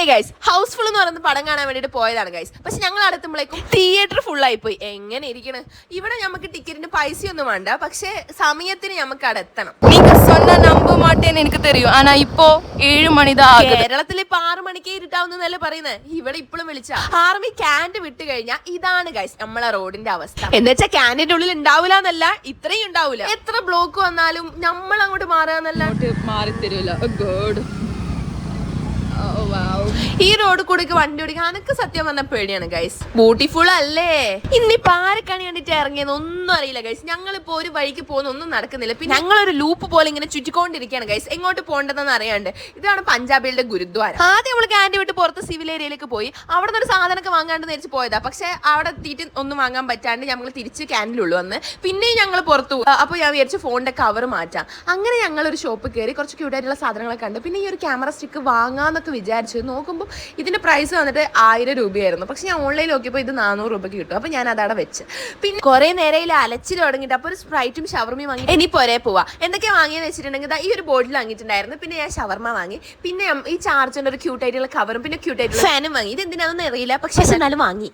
Hey guys, house full എന്ന് പറയുന്ന പടം കാണാൻ വേണ്ടിട്ട് പോയതാണ് ഗൈസ്. പക്ഷെ ഞങ്ങൾ അടുത്തുമ്പോഴേക്കും തിയേറ്റർ ഫുൾ ആയി പോയി. എങ്ങനെ ഇരിക്കണ് ഇവിടെ? നമുക്ക് ടിക്കറ്റിന് പൈസയൊന്നും വേണ്ട, പക്ഷെ സമയത്തിന് നമുക്ക് അവിടെ എത്തണം. നമ്പ മാട്ടേന്ന് എനിക്ക് തരും. ആനാ ഇപ്പോ 7 മണിതാ. കേരളത്തിൽ ഇപ്പൊ 6 മണിക്കേ ഇരുട്ടാവുന്നല്ലേ പറയുന്നത്. ഇവിടെ ഇപ്പോഴും വിളിച്ച ആർമി ക്യാൻഡ് വിട്ട് കഴിഞ്ഞാൽ ഇതാണ് ഗൈസ് നമ്മളെ റോഡിന്റെ അവസ്ഥ. എന്ന് വെച്ചാൽ ക്യാൻഡിന്റെ ഉള്ളിൽ ഉണ്ടാവില്ല എന്നല്ല, ഇത്രയും ഉണ്ടാവില്ല. എത്ര ബ്ലോക്ക് വന്നാലും നമ്മൾ അങ്ങോട്ട് മാറാന്നല്ല, മാറി തരൂല. ഈ റോഡ് കൂടെ വണ്ടി ഓടിക്കാൻ അനക്ക് സത്യം പറഞ്ഞ പേടിയാണ് ഗൈസ്. ബ്യൂട്ടിഫുൾ അല്ലേ? ഇന്നിപ്പോ ആരൊക്കെയാണ് കണ്ടിട്ട് ഇറങ്ങിയെന്ന് ഒന്നും അറിയില്ല ഗൈസ്. ഞങ്ങളിപ്പോ ഒരു വഴിക്ക് പോകുന്ന ഒന്നും നടക്കുന്നില്ല. പിന്നെ ഞങ്ങളൊരു ലൂപ്പ് പോലെ ഇങ്ങനെ ചുറ്റിക്കൊണ്ടിരിക്കുകയാണ് ഗൈസ്, എങ്ങോട്ട് പോകേണ്ടതെന്ന് അറിയാണ്ട്. ഇതാണ് പഞ്ചാബികളുടെ ഗുരുദ്വാര. ആദ്യം നമ്മൾ ക്യാൻഡ് വിട്ട് പുറത്ത് സിവിൽ ഏരിയയിലേക്ക് പോയി. അവിടെ നിന്ന് ഒരു സാധനമൊക്കെ വാങ്ങാണ്ട് നേരിച്ച് പോയതാ. പക്ഷെ അവിടെ എത്തിയിട്ട് ഒന്നും വാങ്ങാൻ പറ്റാണ്ട് ഞങ്ങൾ തിരിച്ച് ക്യാൻഡിലുള്ളൂ വന്ന്. പിന്നെയും ഞങ്ങൾ പുറത്തു പോകും. അപ്പോൾ ഞാൻ വിചാരിച്ചു ഫോണിന്റെ കവർ മാറ്റാം. അങ്ങനെ ഞങ്ങളൊരു ഷോപ്പ് കയറി കുറച്ച് ക്യൂട്ടായിട്ടുള്ള സാധനങ്ങളൊക്കെ കണ്ട്. പിന്നെ ഈ ഒരു ക്യാമറ സ്റ്റിക്ക് വാങ്ങാന്നൊക്കെ വിചാരിച്ചു. നോക്കുമ്പോൾ ഇതിന്റെ പ്രൈസ് വന്നിട്ട് 1000 രൂപയായിരുന്നു. പക്ഷെ ഞാൻ ഓൺലൈനിൽ നോക്കിയപ്പോൾ ഇത് 400 രൂപയ്ക്ക് കിട്ടും. അപ്പോൾ ഞാൻ അതവിടെ വെച്ച്. പിന്നെ കുറെ നേരം അലച്ചിൽ തുടങ്ങിയിട്ട് അപ്പോൾ ഒരു സ്പ്രൈറ്റും ഷവർമയും വാങ്ങി. ഇനി പോരെ പോവാ. എന്തൊക്കെയാ വാങ്ങിയെന്ന് വെച്ചിട്ടുണ്ടെങ്കിൽ ഈ ഒരു ബോട്ടിൽ വാങ്ങിയിട്ടുണ്ടായിരുന്നു. പിന്നെ ഞാൻ ഷവർമ വാങ്ങി. പിന്നെ ഈ ചാർജറിന്റെ ഒരു ക്യൂട്ടായിട്ടുള്ള കവറും പിന്നെ ക്യൂട്ടായിട്ടുള്ള ഫാനും വാങ്ങി. ഇത് എന്തിനാണെന്ന് അറിയില്ല, പക്ഷെ എന്നാലും വാങ്ങി.